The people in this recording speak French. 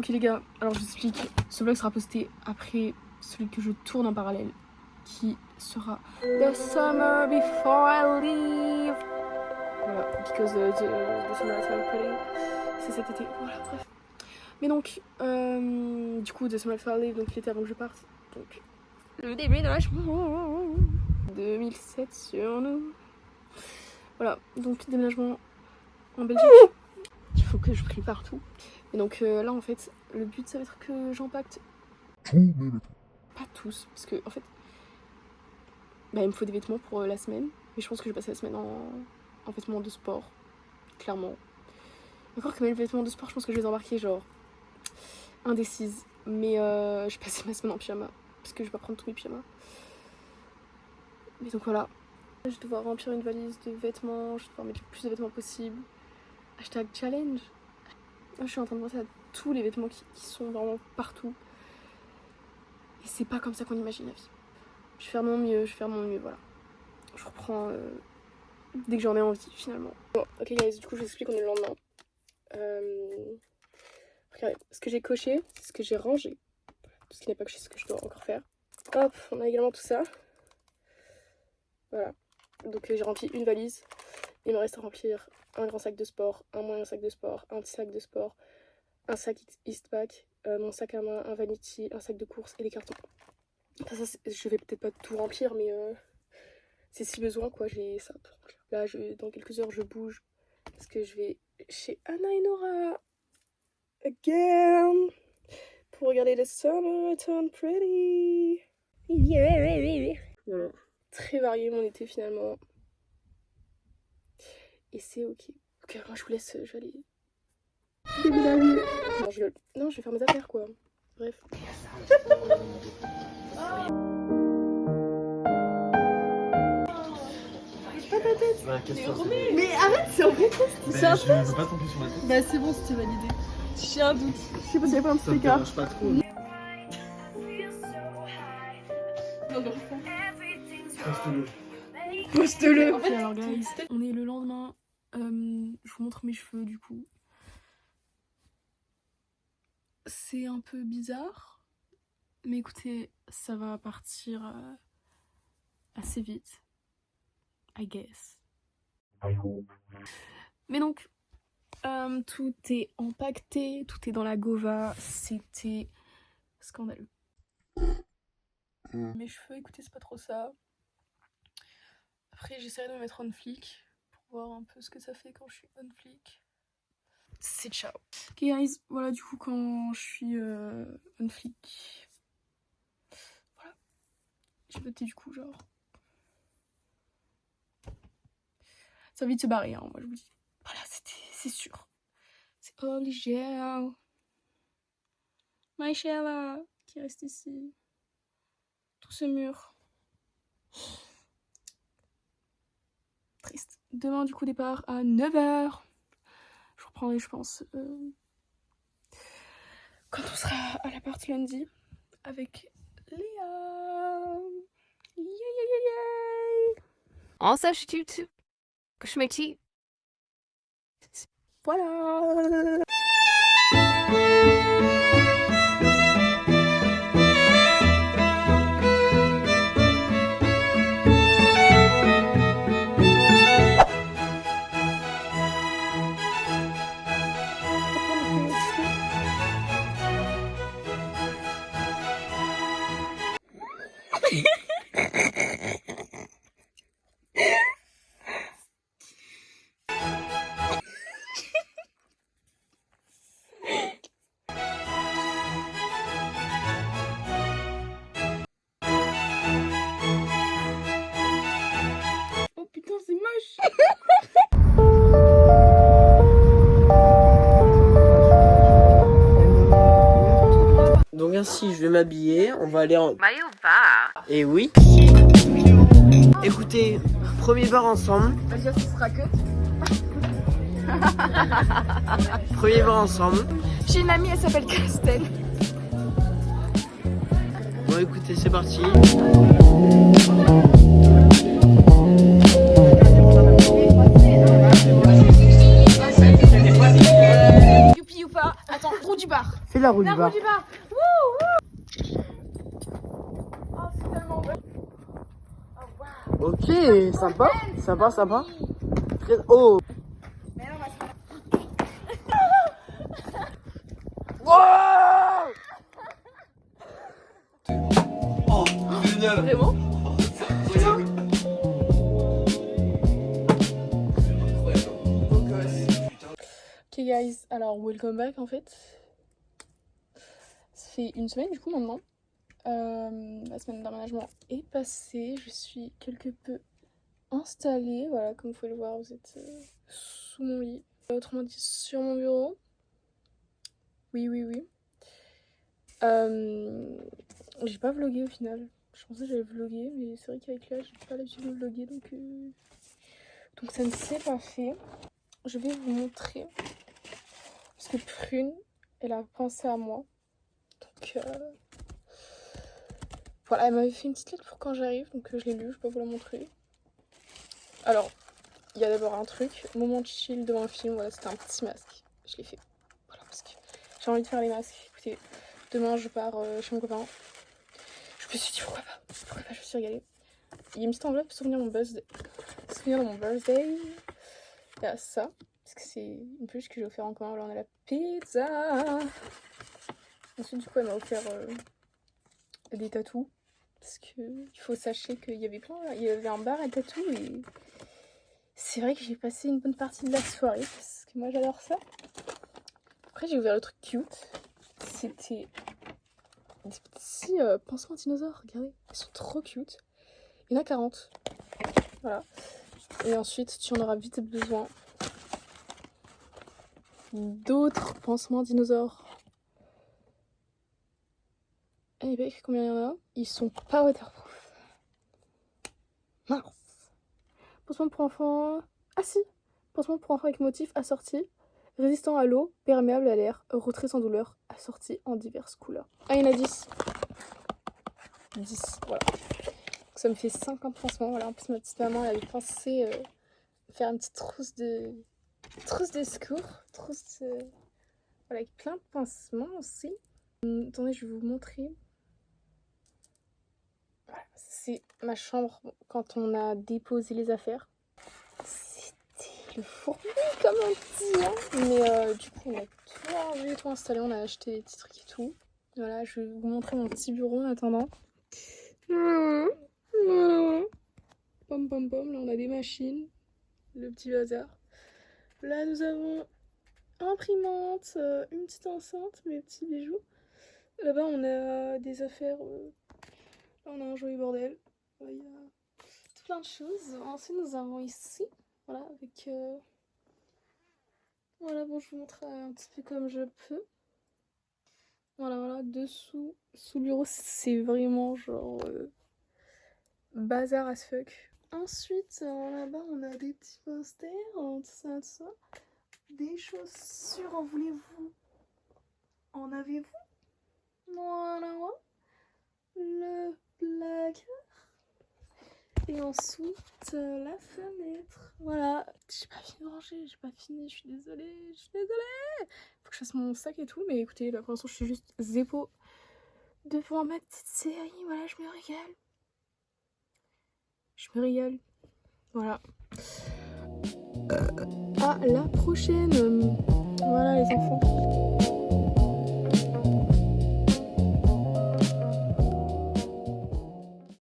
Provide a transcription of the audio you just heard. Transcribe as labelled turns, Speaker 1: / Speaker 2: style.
Speaker 1: Ok les gars, alors je vous explique, ce vlog sera posté après celui que je tourne en parallèle, qui sera The Summer Before I Leave. Voilà, because the summer is very pretty. C'est cet été, voilà, bref. Mais donc, du coup, The Summer Before I Leave, donc l'été avant que je parte, donc le déménagement 2007 sur nous. Voilà, donc déménagement en Belgique. Il faut que je prie partout. Et donc là en fait, le but ça va être que j'empacte tous mes vêtements. Pas tous, parce que en fait, bah, il me faut des vêtements pour la semaine. Mais je pense que je vais passer la semaine en vêtements de sport, clairement. Encore que mes vêtements de sport, je pense que je vais les embarquer genre indécise. Mais je vais passer ma semaine en pyjama, parce que je vais pas prendre tous mes pyjamas. Mais donc voilà. Je vais devoir remplir une valise de vêtements, je vais devoir mettre le plus de vêtements possible. Hashtag challenge. Je suis en train de penser à tous les vêtements qui sont vraiment partout. Et c'est pas comme ça qu'on imagine la vie. Je vais faire mon mieux, voilà. Je reprends dès que j'en ai envie finalement. Bon, ok guys, du coup je vous explique, on est le lendemain. Regardez, ce que j'ai coché, c'est ce que j'ai rangé. Tout ce qui n'est pas coché, c'est ce que je dois encore faire. Hop, on a également tout ça. Voilà. Donc j'ai rempli une valise. Il me reste à remplir un grand sac de sport, un moyen sac de sport, un petit sac de sport, un sac Eastpak, mon sac à main, un vanity, un sac de course et des cartons. Enfin, ça, je vais peut-être pas tout remplir, mais c'est si besoin quoi, j'ai ça pour remplir. Là, dans quelques heures, je bouge parce que je vais chez Anna et Nora again pour regarder The Summer Turn Pretty. Voilà. Très varié mon été finalement. Et c'est ok. Ok, moi je vous laisse, je vais aller déménager. Non, je vais faire mes affaires quoi. Bref. Pas ta tête.
Speaker 2: Bah,
Speaker 1: mais arrête, c'est en vrai.
Speaker 2: Bah, je veux pas tomber sur ma tête.
Speaker 1: Bah c'est bon, c'était validé. J'ai un doute. Je sais pas s'il y a pas un petit
Speaker 2: Ça te
Speaker 1: écart.
Speaker 2: dérange pas trop. Poste-le.
Speaker 1: Poste-le. En fait, alors guys, on est le lendemain. Je vous montre mes cheveux du coup. C'est un peu bizarre, mais écoutez, ça va partir assez vite, I guess. Mais donc, tout est empaqueté, tout est dans la gova, c'était scandaleux. Mes cheveux, écoutez, c'est pas trop ça. Après, j'essaierai de me mettre on flic pour voir un peu ce que ça fait quand je suis on flic. C'est ciao. Ok guys, voilà du coup quand je suis on flic. Voilà. J'ai voté du coup genre. Ça va vite se barrer, hein, moi je vous dis. Voilà, c'est sûr. C'est obligé. Maïchella qui reste ici. Tout ce mur. Triste. Demain du coup départ à 9h. Je reprendrai je pense quand on sera à l'appart lundi avec Léa.
Speaker 3: Also, Schmidt.
Speaker 1: Voilà. Oh putain, c'est moche.
Speaker 4: Donc ainsi, je vais m'habiller, on va aller en...
Speaker 3: Maillot bas.
Speaker 4: Et oui. Écoutez, premier bar ensemble.
Speaker 1: Vas-y, ce sera que.
Speaker 4: Premier bar ensemble.
Speaker 1: J'ai une amie, elle s'appelle Christelle.
Speaker 4: Bon écoutez, c'est parti.
Speaker 1: Youpi ou pas. Attends, roue du bar.
Speaker 4: Fais la roue
Speaker 1: La
Speaker 4: du bar.
Speaker 1: roue du bar. Wouh, wouh. Oh, c'est tellement beau. Oh, wow.
Speaker 4: Ok, sympa, sympa, sympa. Oh.
Speaker 1: Mais non, on va se
Speaker 4: Wow.
Speaker 2: Oh, génial.
Speaker 1: Vraiment? Ok guys, alors welcome back en fait. Ça fait une semaine du coup maintenant. La semaine d'emménagement est passée, je suis quelque peu installée. Voilà, comme vous pouvez le voir, vous êtes sous mon lit. Autrement dit, sur mon bureau. Oui, oui, oui. J'ai pas vlogué au final. Je pensais que j'allais vloguer, mais c'est vrai qu'avec là, j'ai pas l'habitude de vloguer, donc ça ne s'est pas fait. Je vais vous montrer. Parce que Prune, elle a pensé à moi. Donc voilà, elle m'avait fait une petite lettre pour quand j'arrive, donc je l'ai lue, je peux vous la montrer. Alors, il y a d'abord un truc, moment de chill devant un film, voilà, c'était un petit masque. Je l'ai fait. Voilà, parce que j'ai envie de faire les masques. Écoutez, demain je pars chez mon copain. Je me suis dit pourquoi pas, je me suis régalée. Il y a une petite enveloppe souvenir de mon birthday. Souvenir de mon birthday. Il y a ça, parce que c'est une peluche que j'ai offert en commun. Là on a la pizza. Ensuite du coup elle m'a offert des tatous. Parce que il faut sachez qu'il y avait il y avait un bar à tatous et c'est vrai que j'ai passé une bonne partie de la soirée parce que moi j'adore ça. Après j'ai ouvert le truc cute. C'était des petits pansements dinosaures, regardez, ils sont trop cute. Il y en a 40. Voilà. Et ensuite tu en auras vite besoin d'autres pansements dinosaures. Et bah, combien il y en a? Ils sont pas waterproof. Mince. Pansement pour enfants. Ah si! Pansement pour enfants avec motif assorti. Résistant à l'eau, perméable à l'air, retrait sans douleur, assorti en diverses couleurs. Ah, il y en a 10. 10, voilà. Donc ça me fait 50 pansements. Voilà, en plus ma petite maman elle avait pensé faire une petite trousse de secours. Voilà, avec plein de pansements aussi. Attendez, je vais vous montrer. Voilà, c'est ma chambre quand on a déposé les affaires. C'était le fourbi comme on dit, hein. Mais du coup, on a tout rangé, tout installé, on a acheté des petits trucs et tout. Voilà, je vais vous montrer mon petit bureau en attendant. Voilà. Pom pom pom, là on a des machines, le petit bazar. Là nous avons imprimante, une petite enceinte, mes petits bijoux. Là-bas on a des affaires. Là on a un joli bordel. Il y a tout plein de choses. Ensuite nous avons ici, voilà, avec voilà, bon je vous montre un petit peu comme je peux. Voilà, dessous, sous le bureau, c'est vraiment genre bazar as fuck. Ensuite, là-bas, on a des petits posters, tout ça. Des chaussures, en voulez-vous? En avez-vous? Voilà. Le placard. Et ensuite, la fenêtre. Voilà. J'ai pas fini de ranger, j'ai pas fini, je suis désolée. Faut que je fasse mon sac et tout, mais écoutez, là pour l'instant, je suis juste zépo devant ma petite série. Voilà, je me régale. Voilà. À la prochaine. Voilà les enfants.